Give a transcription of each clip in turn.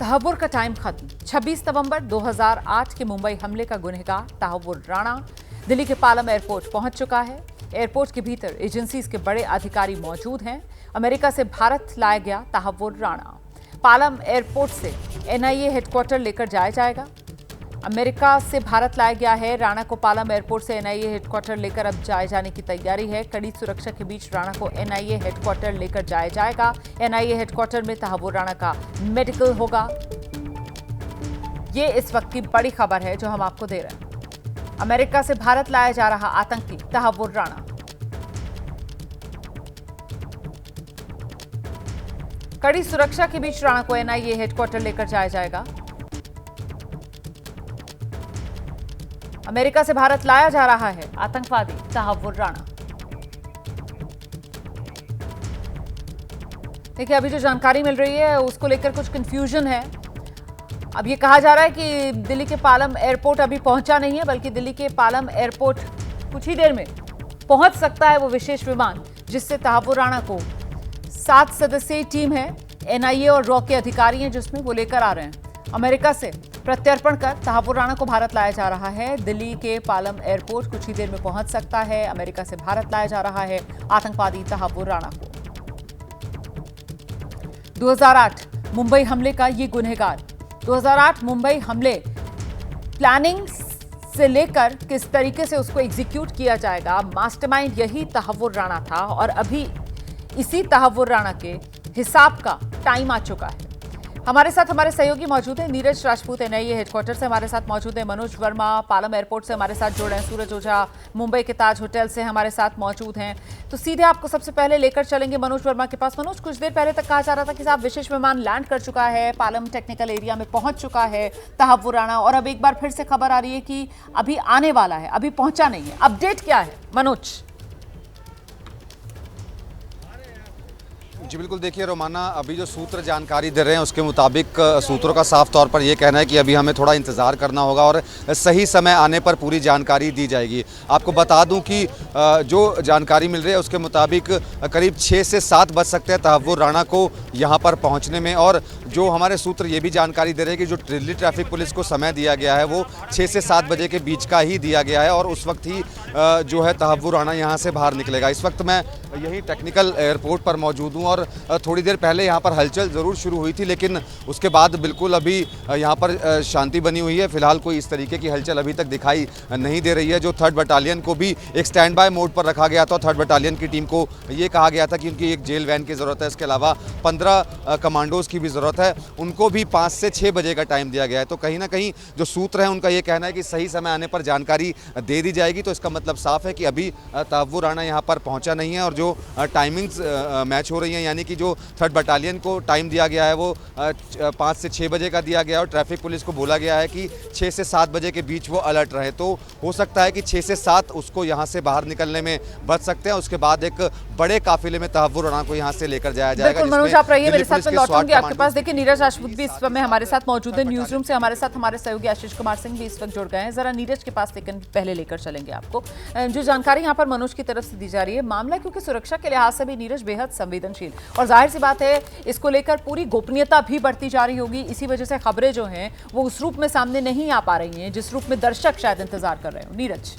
तहव्वुर का टाइम खत्म। 26 नवंबर 2008 के मुंबई हमले का गुनहगार तहव्वुर राणा दिल्ली के पालम एयरपोर्ट पहुंच चुका है। एयरपोर्ट के भीतर एजेंसीज के बड़े अधिकारी मौजूद हैं। अमेरिका से भारत लाया गया तहव्वुर राणा पालम एयरपोर्ट से एनआईए हेडक्वार्टर लेकर जाया जाएगा। अमेरिका से भारत लाया गया है राणा को पालम एयरपोर्ट से एनआईए हेडक्वार्टर लेकर अब जाए जाने की तैयारी है। कड़ी सुरक्षा के बीच राणा को एनआईए हेडक्वार्टर लेकर जाया जाएगा। एनआईए हेडक्वार्टर में तहव्वुर राणा का मेडिकल होगा। ये इस वक्त की बड़ी खबर है जो हम आपको दे रहे हैं। अमेरिका से भारत लाया जा रहा आतंकी तहव्वुर राणा। कड़ी सुरक्षा के बीच राणा को एनआईए हेडक्वार्टर लेकर जाया जाएगा। अमेरिका से भारत लाया जा रहा है आतंकवादी तहव्वुर राणा। देखिए, अभी जो जानकारी मिल रही है उसको लेकर कुछ कंफ्यूजन है। अब ये कहा जा रहा है कि दिल्ली के पालम एयरपोर्ट अभी पहुंचा नहीं है, बल्कि दिल्ली के पालम एयरपोर्ट कुछ ही देर में पहुंच सकता है वो विशेष विमान जिससे तहव्वुर राणा को 7 सदस्यीय टीम है, एनआईए और रॉ के अधिकारी हैं जिसमें वो लेकर आ रहे हैं। अमेरिका से प्रत्यर्पण कर तहव्वुर राणा को भारत लाया जा रहा है। दिल्ली के पालम एयरपोर्ट कुछ ही देर में पहुंच सकता है। अमेरिका से भारत लाया जा रहा है आतंकवादी तहव्वुर राणा को। 2008 मुंबई हमले का ये गुनहगार। 2008 मुंबई हमले प्लानिंग से लेकर किस तरीके से उसको एग्जीक्यूट किया जाएगा, मास्टरमाइंड यही तहव्वुर राणा था और अभी इसी तहव्वुर राणा के हिसाब का टाइम आ चुका है। हमारे साथ हमारे सहयोगी मौजूद हैं। नीरज राजपूत एनआईए हेडक्वार्टर से हमारे साथ मौजूद हैं। मनोज वर्मा पालम एयरपोर्ट से हमारे साथ जुड़ रहे हैं। सूरज ओझा मुंबई के ताज होटल से हमारे साथ मौजूद हैं। तो सीधे आपको सबसे पहले लेकर चलेंगे मनोज वर्मा के पास। मनोज, कुछ देर पहले तक कहा जा रहा था कि साहब विशेष विमान लैंड कर चुका है, पालम टेक्निकल एरिया में पहुंच चुका है तहव्वुर राणा, और अब एक बार फिर से खबर आ रही है कि अभी आने वाला है, अभी पहुंचा नहीं है। अपडेट क्या है मनोज? जी बिल्कुल, देखिए रोमाना, अभी जो सूत्र जानकारी दे रहे हैं उसके मुताबिक सूत्रों का साफ तौर पर यह कहना है कि अभी हमें थोड़ा इंतज़ार करना होगा और सही समय आने पर पूरी जानकारी दी जाएगी। आपको बता दूं कि जो जानकारी मिल रही है उसके मुताबिक करीब 6 से 7 बज सकते हैं तहव्वुर राणा को यहाँ पर पहुँचने में। और जो हमारे सूत्र ये भी जानकारी दे रहे हैं कि जो दिल्ली ट्रैफिक पुलिस को समय दिया गया है वो 6 से 7 बजे के बीच का ही दिया गया है और उस वक्त ही जो है तहव्वुर राणा यहाँ से बाहर निकलेगा। इस वक्त मैं यही टेक्निकल एयरपोर्ट पर मौजूद हूँ और थोड़ी देर पहले यहाँ पर हलचल ज़रूर शुरू हुई थी, लेकिन उसके बाद बिल्कुल अभी यहाँ पर शांति बनी हुई है। फिलहाल कोई इस तरीके की हलचल अभी तक दिखाई नहीं दे रही है। जो 3rd बटालियन को भी एक स्टैंड बाय मोड पर रखा गया था। 3rd बटालियन की टीम को ये कहा गया था कि उनकी एक जेल वैन की ज़रूरत है, इसके अलावा 15 कमांडोज़ की भी ज़रूरत है। उनको भी 5 से 6 बजे का टाइम दिया गया है। तो कहीं ना कहीं जो सूत्र है उनका ये कहना है कि सही समय आने पर जानकारी दे दी जाएगी। तो इसका मतलब साफ है कि अभी तहव्वुर राणा यहाँ पर पहुँचा नहीं है और जो टाइमिंग्स मैच हो रही हैं, यानी कि जो 3rd बटालियन को टाइम दिया गया है वो 5 से 6 बजे का दिया गया है और ट्रैफिक पुलिस को बोला गया है कि 6 से 7 बजे के बीच वो अलर्ट रहे। तो हो सकता है कि 6 से 7 उसको यहाँ से बाहर निकलने में बच सकते हैं। उसके बाद एक बड़े काफिले में तहव्वुर राणा को यहाँ से लेकर जाया जाएगा। मनोज, आप रहिए मेरे साथ, मैं लौटूंगी आपके पास। देखिए, नीरज राजपूत भी इस समय हमारे साथ मौजूद है। न्यूज रूम से हमारे साथ हमारे सहयोगी आशीष कुमार सिंह भी इस वक्त जुड़ गए हैं। जरा नीरज के पास लेकिन पहले लेकर चलेंगे आपको। जो जानकारी यहाँ पर मनोज की तरफ से दी जा रही है, मामला क्योंकि सुरक्षा के लिहाज से भी नीरज बेहद संवेदनशील और जाहिर सी बात है इसको लेकर पूरी गोपनीयता भी बढ़ती जा रही होगी। इसी वजह से खबरें जो हैं वो उस रूप में सामने नहीं आ पा रही हैं जिस रूप में दर्शक शायद इंतजार कर रहे हो। नीरज,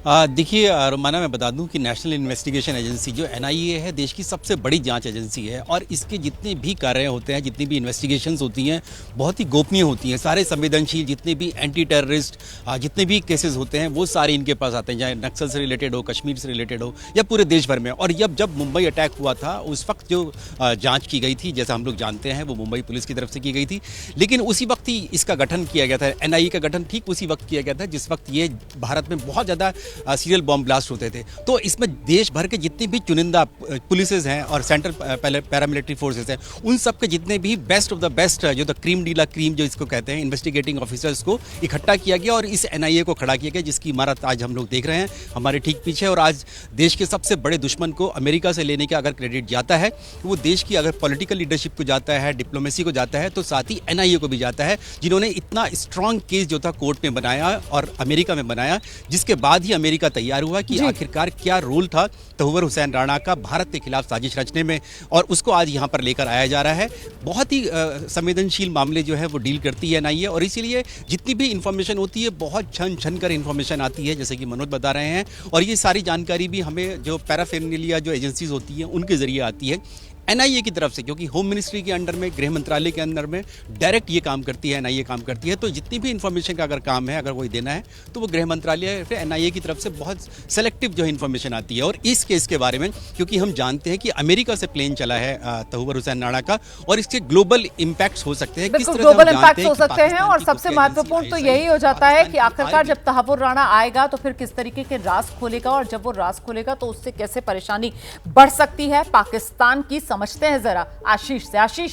देखिए रोमाना, मैं बता दूं कि नेशनल इन्वेस्टिगेशन एजेंसी जो एनआईए है देश की सबसे बड़ी जांच एजेंसी है और इसके जितने भी कार्य होते हैं, जितनी भी इन्वेस्टिगेशंस होती हैं, बहुत ही गोपनीय होती हैं। सारे संवेदनशील जितने भी एंटी टेररिस्ट जितने भी केसेस होते हैं वो सारे इनके पास आते हैं, चाहे नक्सल से रिलेटेड हो, कश्मीर से रिलेटेड हो या पूरे देश भर में। और जब मुंबई अटैक हुआ था उस वक्त जो जाँच की गई थी, जैसा हम लोग जानते हैं, वो मुंबई पुलिस की तरफ से की गई थी। लेकिन उसी वक्त ही इसका गठन किया गया था, एनआईए का गठन ठीक उसी वक्त किया गया था जिस वक्त ये भारत में बहुत ज़्यादा सीरियल बॉम्ब ब्लास्ट होते थे। तो इसमें देश भर के जितने भी चुनिंदा पुलिसेस हैं और सेंट्रल पैरामिलिट्री फोर्सेस हैं, उन सब के जितने भी बेस्ट ऑफ द बेस्ट, जो the cream de la cream जो इसको कहते हैं, इन्वेस्टिगेटिंग ऑफिसर्स को इकट्ठा किया गया और इस एनआईए को खड़ा किया गया, जिसकी इमारत आज हम लोग देख रहे हैं हमारे ठीक पीछे। और आज देश के सबसे बड़े दुश्मन को अमेरिका से लेने का अगर क्रेडिट जाता है तो वो देश की अगर पॉलिटिकल लीडरशिप को जाता है, डिप्लोमेसी को जाता है, तो साथ ही एनआईए को भी जाता है, जिन्होंने इतना स्ट्रांग केस जो था कोर्ट में बनाया और अमेरिका में बनाया, जिसके बाद ही अमेरिका तैयार हुआ कि आखिरकार क्या रोल था तहव्वुर हुसैन राणा का भारत के खिलाफ साजिश रचने में, और उसको आज यहाँ पर लेकर आया जा रहा है। बहुत ही संवेदनशील मामले जो है वो डील करती है एनआईए, और इसीलिए जितनी भी इंफॉर्मेशन होती है बहुत छन छन कर इंफॉर्मेशन आती है, जैसे कि मनोज बता रहे हैं। और ये सारी जानकारी भी हमें जो पैराफेर्नालिया जो एजेंसीज होती हैं उनके जरिए आती है एनआईए की तरफ से, क्योंकि होम मिनिस्ट्री के अंडर में, गृह मंत्रालय के अंदर में डायरेक्ट ये काम करती है, एनआईए काम करती है। तो जितनी भी इन्फॉर्मेशन का अगर काम है, अगर कोई देना है, तो वो गृह मंत्रालय फिर एनआईए की तरफ से बहुत सेलेक्टिव जो है इन्फॉर्मेशन आती है। और इस केस के बारे में, क्योंकि हम जानते हैं कि अमेरिका से प्लेन चला है तहव्वुर हुसैन राणा का, और इसके ग्लोबल इम्पैक्ट हो सकते हैं, बिल्कुल ग्लोबल इम्पैक्ट हो सकते हैं। और सबसे महत्वपूर्ण तो यही हो जाता है कि आखिरकार जब तहव्वुर राणा आएगा तो फिर किस तरीके के राज खोलेगा, और जब वो राज खोलेगा तो उससे कैसे परेशानी बढ़ सकती है पाकिस्तान की, समझते हैं जरा आशीष से। आशीष,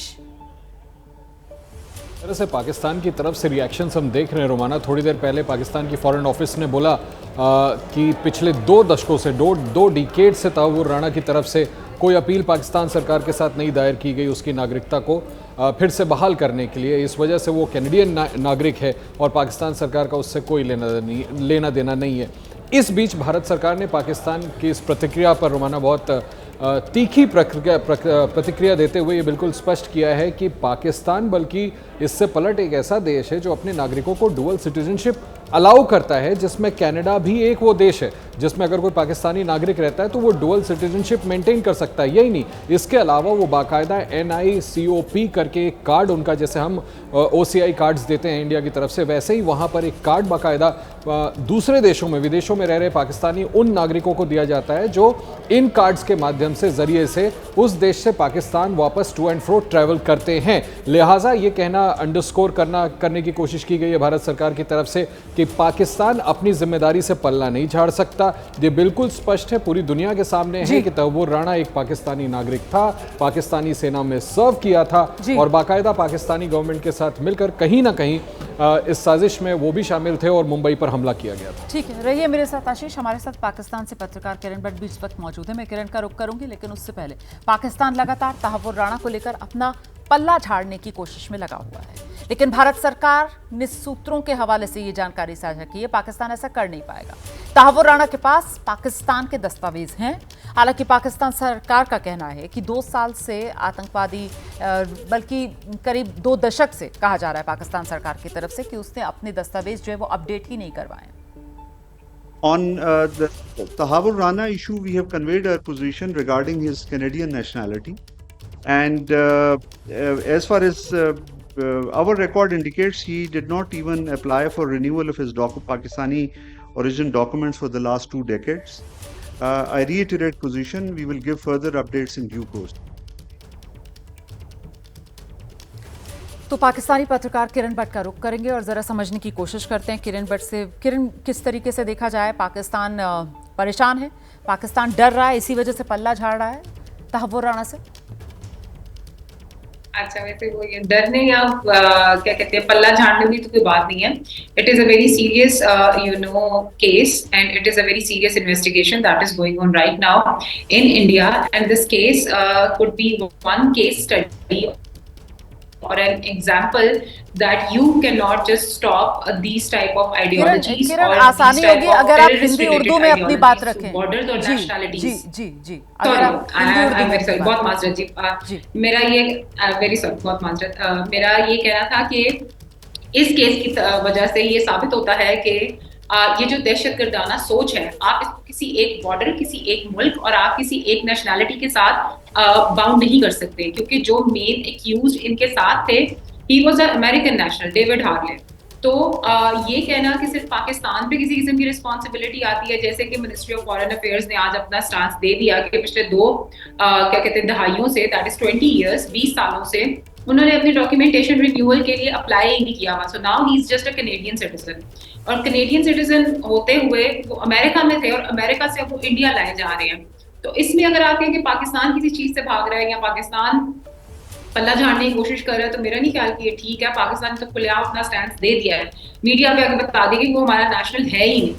तरह से पाकिस्तान की तरफ से रिएक्शंस हम देख रहे हैं रोमाना। थोड़ी देर पहले पाकिस्तान की फॉरेन ऑफिस ने बोला कि पिछले 2 दशकों से, दो डिकेड से तहव्वुर राणा की तरफ से कोई अपील पाकिस्तान सरकार के साथ नहीं दायर की गई उसकी नागरिकता को फिर से बहाल करने के लिए। इस वजह से वो कैनेडियन नागरिक है और पाकिस्तान सरकार का उससे कोई लेना देना नहीं है। इस बीच भारत सरकार ने पाकिस्तान की इस प्रतिक्रिया पर रोमाना बहुत तीखी प्रतिक्रिया देते हुए ये बिल्कुल स्पष्ट किया है कि पाकिस्तान बल्कि इससे पलट एक ऐसा देश है जो अपने नागरिकों को डुअल सिटीजनशिप अलाउ करता है, जिसमें कनाडा भी एक वो देश है जिसमें अगर कोई पाकिस्तानी नागरिक रहता है तो वो डुअल सिटीजनशिप मेंटेन कर सकता है। यही नहीं, इसके अलावा वो बाकायदा NICOP करके एक कार्ड उनका, जैसे हम OCI कार्ड्स देते हैं इंडिया की तरफ से, वैसे ही वहाँ पर एक कार्ड बाकायदा दूसरे देशों में, विदेशों में रह रहे पाकिस्तानी उन नागरिकों को दिया जाता है जो इन कार्ड्स के माध्यम से, जरिए से उस देश से पाकिस्तान वापस टू एंड फ्रो ट्रैवल करते हैं। लिहाजा ये कहना अंडरस्कोर करने की कोशिश की गई है भारत सरकार की तरफ से कि पाकिस्तान अपनी जिम्मेदारी से पल्ला नहीं झाड़ सकता। ये बिल्कुल स्पष्ट है, पूरी दुनिया के सामने है कि तहव्वुर राणा एक पाकिस्तानी नागरिक था, पाकिस्तानी सेना में सर्व किया था और बाकायदा पाकिस्तानी गवर्नमेंट के साथ मिलकर कहीं ना कहीं इस साजिश में वो भी शामिल थे और मुंबई पर हमला किया गया था। ठीक है, रहिए मेरे साथ आशीष। हमारे साथ पाकिस्तान से पत्रकार किरण भट्ट भी इस वक्त मौजूद है। मैं किरण का रुख करूंगी, लेकिन उससे पहले पाकिस्तान लगातार तहव्वुर राणा को लेकर अपना पल्ला झाड़ने की कोशिश में लगा हुआ है, लेकिन भारत सरकार ने सूत्रों के हवाले से ये जानकारी साझा की है पाकिस्तान ऐसा कर नहीं पाएगा। तहव्वुर राणा के पास पाकिस्तान के दस्तावेज हैं। हालांकि पाकिस्तान सरकार का कहना है कि 2 साल से आतंकवादी, बल्कि करीब 2 दशक से कहा जा रहा है पाकिस्तान सरकार की तरफ से कि उसने अपने दस्तावेज जो है वो अपडेट ही नहीं करवाए। On the Tahawwur Rana issue, we have conveyed our position regarding his Canadian nationality. And as far as our record indicates, he did not even apply for renewal of his Pakistani origin documents for the last 2 decades. I reiterate position, we will give further updates in due course. तो पाकिस्तानी पत्रकार किरण भट्ट का रुख करेंगे और जरा समझने की कोशिश करते हैं किरण भट्ट से। किरण, किस तरीके से देखा जाए पाकिस्तान परेशान है, पाकिस्तान डर रहा है, इसी वजह से पल्ला झाड़ रहा है तहव्वुर राणा से? अच्छा, वैसे वो ये डरने या क्या कहते हैं पल्ला झाड़ने की तो कोई बात नहीं है। It is a very serious case and it is a very serious investigation that is going on right now in India and this case could be one case study or an example that you cannot just stop these type of ideologies किरण, आसानी होगी अगर आप हिंदी उर्दू में अपनी बात रखें। Borders और nationalities. जी अगर आप हिंदी उर्दू में बहुत माजरत जी, मेरा ये वेरी सॉरी, बहुत माजरत, मेरा ये कहना था कि इस केस की वजह से ये साबित होता है कि ये जो दहशतगर्दाना सोच है, आप किसी एक बॉर्डर, किसी एक मुल्क और आप किसी एक नेशनैलिटी के साथ बाउंड नहीं कर सकते, क्योंकि जो मेन एक्यूज इनके साथ थे, he was a American national, David Harley. तो ये कहना कि सिर्फ पाकिस्तान पे किसी किस्म की रिस्पॉन्सिबिलिटी आती है, जैसे कि मिनिस्ट्री ऑफ फॉरेन अफेयर्स ने आज अपना स्टांस दे दिया कि पिछले 2 क्या कहते हैं दहाइयों से, दैट इज 20 ईयर्स, 20 सालों से उन्होंने अपनी डॉक्यूमेंटेशन रिन्यूअल के लिए अप्लाई ही नहीं किया हुआ। So now he is just a Canadian citizen, और कैनेडियन सिटीजन होते हुए वो अमेरिका में थे और अमेरिका से अब वो इंडिया लाए जा रहे हैं। तो इसमें अगर आप कहें कि पाकिस्तान किसी चीज से भाग रहा है या पाकिस्तान पल्ला झाड़ने की कोशिश कर रहा है, तो मेरा नहीं ख्याल कि ये ठीक है। पाकिस्तान तो खुलेआम अपना स्टैंड दे दिया है, मीडिया पे आगे बता देगी वो हमारा नेशनल है ही नहीं।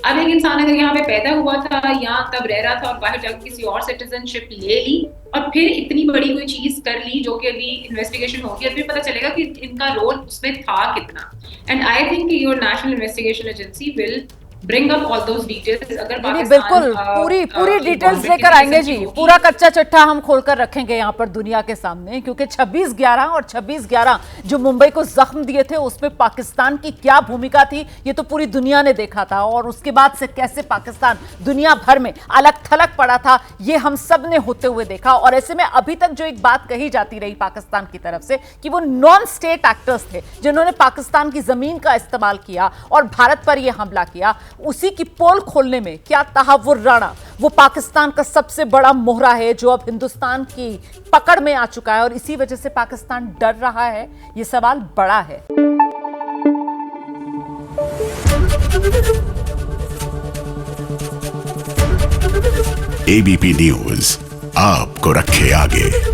अब एक इंसान अगर यहाँ पे पैदा हुआ था, यहाँ तब रह रहा था और बाहर जाकर किसी और सिटीजनशिप ले ली और फिर इतनी बड़ी कोई चीज कर ली जो कि अभी इन्वेस्टिगेशन होगी और फिर पता चलेगा कि इनका रोल उसमें था कितना। And I think your national investigation agency will bring up all those details. अगर नहीं, पाकिस्तान बिल्कुल पूरी डिटेल्स लेकर आएंगे जी, पूरा कच्चा चिट्ठा हम खोलकर रखेंगे यहाँ पर दुनिया के सामने, क्योंकि 26/11 और 26/11 जो मुंबई को जख्म दिए थे उसमें पाकिस्तान की क्या भूमिका थी ये तो पूरी दुनिया ने देखा था, और उसके बाद से कैसे पाकिस्तान दुनिया भर में अलग थलग पड़ा था ये हम सब ने होते हुए देखा। और ऐसे में अभी तक जो एक बात कही जाती रही पाकिस्तान की तरफ से कि वो नॉन स्टेट एक्टर्स थे जिन्होंने पाकिस्तान की जमीन का इस्तेमाल किया और भारत पर यह हमला किया, उसी की पोल खोलने में क्या तहव्वुर राणा वो पाकिस्तान का सबसे बड़ा मोहरा है जो अब हिंदुस्तान की पकड़ में आ चुका है और इसी वजह से पाकिस्तान डर रहा है, ये सवाल बड़ा है। एबीपी न्यूज आपको रखे आगे।